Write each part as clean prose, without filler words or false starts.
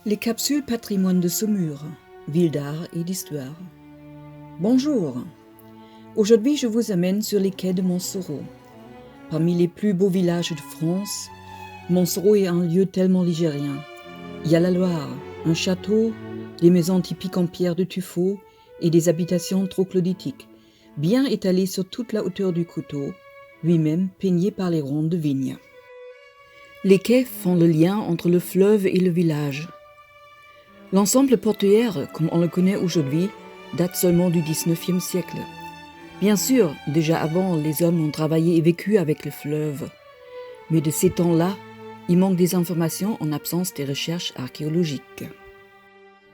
Les capsules patrimoine de Saumur, ville d'art et d'histoire. Bonjour, aujourd'hui je vous amène sur les quais de Montsoreau. Parmi les plus beaux villages de France, Montsoreau est un lieu tellement ligérien. Il y a la Loire, un château, des maisons typiques en pierre de tuffeau et des habitations troglodytiques, bien étalées sur toute la hauteur du coteau, lui-même peigné par les rondes de vigne. Les quais font le lien entre le fleuve et le village. L'ensemble portuaire, comme on le connaît aujourd'hui, date seulement du XIXe siècle. Bien sûr, déjà avant, les hommes ont travaillé et vécu avec le fleuve. Mais de ces temps-là, il manque des informations en absence des recherches archéologiques.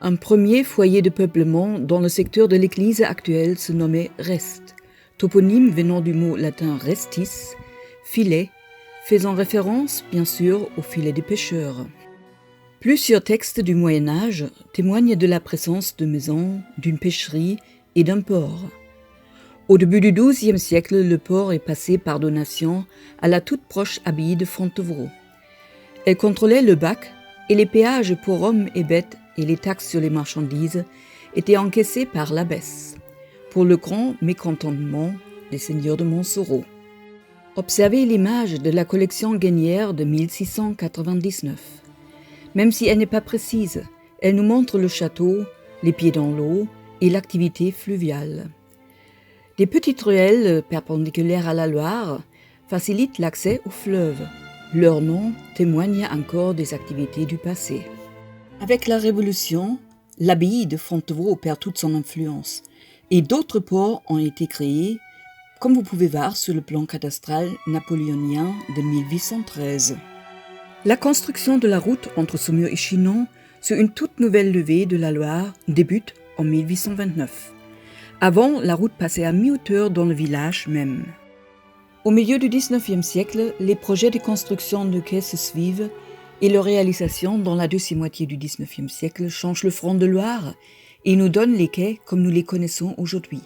Un premier foyer de peuplement dans le secteur de l'église actuelle se nommait Rest, toponyme venant du mot latin restis, filet, faisant référence, bien sûr, au filet des pêcheurs. Plusieurs textes du Moyen-Âge témoignent de la présence de maisons, d'une pêcherie et d'un port. Au début du XIIe siècle, le port est passé par donation à la toute proche abbaye de Fontevraud. Elle contrôlait le bac et les péages pour hommes et bêtes et les taxes sur les marchandises étaient encaissés par l'abbesse, pour le grand mécontentement des seigneurs de Montsoreau. Observez l'image de la collection Guénière de 1699. Même si elle n'est pas précise, elle nous montre le château, les pieds dans l'eau et l'activité fluviale. Des petites ruelles perpendiculaires à la Loire facilitent l'accès au fleuve. Leur nom témoigne encore des activités du passé. Avec la Révolution, l'abbaye de Fontevraud perd toute son influence et d'autres ports ont été créés, comme vous pouvez voir sur le plan cadastral napoléonien de 1813. La construction de la route entre Saumur et Chinon sur une toute nouvelle levée de la Loire débute en 1829. Avant, la route passait à mi-hauteur dans le village même. Au milieu du XIXe siècle, les projets de construction de quais se suivent et leur réalisation dans la deuxième moitié du XIXe siècle change le front de Loire et nous donne les quais comme nous les connaissons aujourd'hui.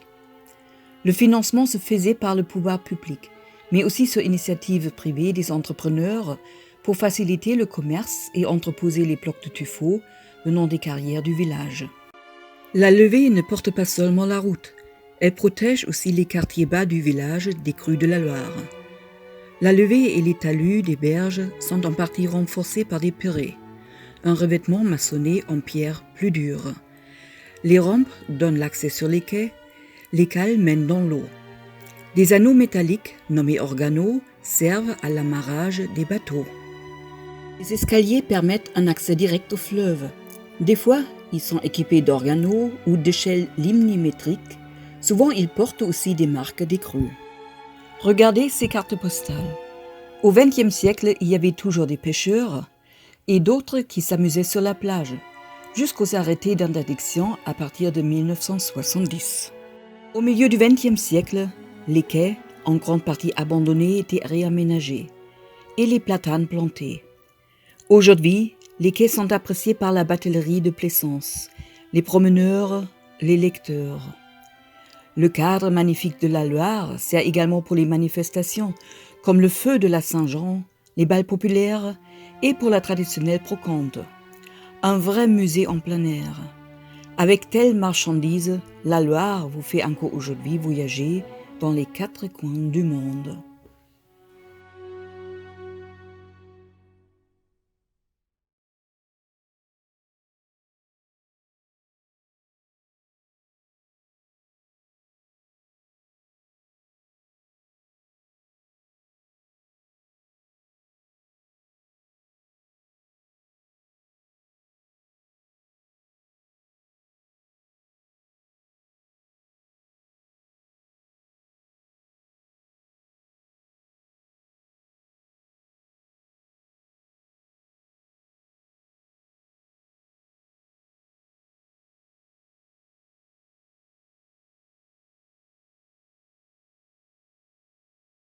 Le financement se faisait par le pouvoir public, mais aussi sur initiative privée des entrepreneurs pour faciliter le commerce et entreposer les blocs de tuffeau venant des carrières du village. La levée ne porte pas seulement la route, elle protège aussi les quartiers bas du village des crues de la Loire. La levée et les talus des berges sont en partie renforcés par des perrets, un revêtement maçonné en pierre plus dure. Les rampes donnent l'accès sur les quais, les cales mènent dans l'eau. Des anneaux métalliques, nommés organeaux, servent à l'amarrage des bateaux. Les escaliers permettent un accès direct au fleuve. Des fois, ils sont équipés d'organeaux ou d'échelles limnimétriques. Souvent, ils portent aussi des marques des crues. Regardez ces cartes postales. Au XXe siècle, il y avait toujours des pêcheurs et d'autres qui s'amusaient sur la plage, jusqu'aux arrêtés d'interdiction à partir de 1970. Au milieu du XXe siècle, les quais, en grande partie abandonnés, étaient réaménagés et les platanes plantés. Aujourd'hui, les quais sont appréciés par la batellerie de plaisance, les promeneurs, les lecteurs. Le cadre magnifique de la Loire sert également pour les manifestations, comme le feu de la Saint-Jean, les bals populaires et pour la traditionnelle brocante. Un vrai musée en plein air. Avec telle marchandise, la Loire vous fait encore aujourd'hui voyager dans les 4 coins du monde.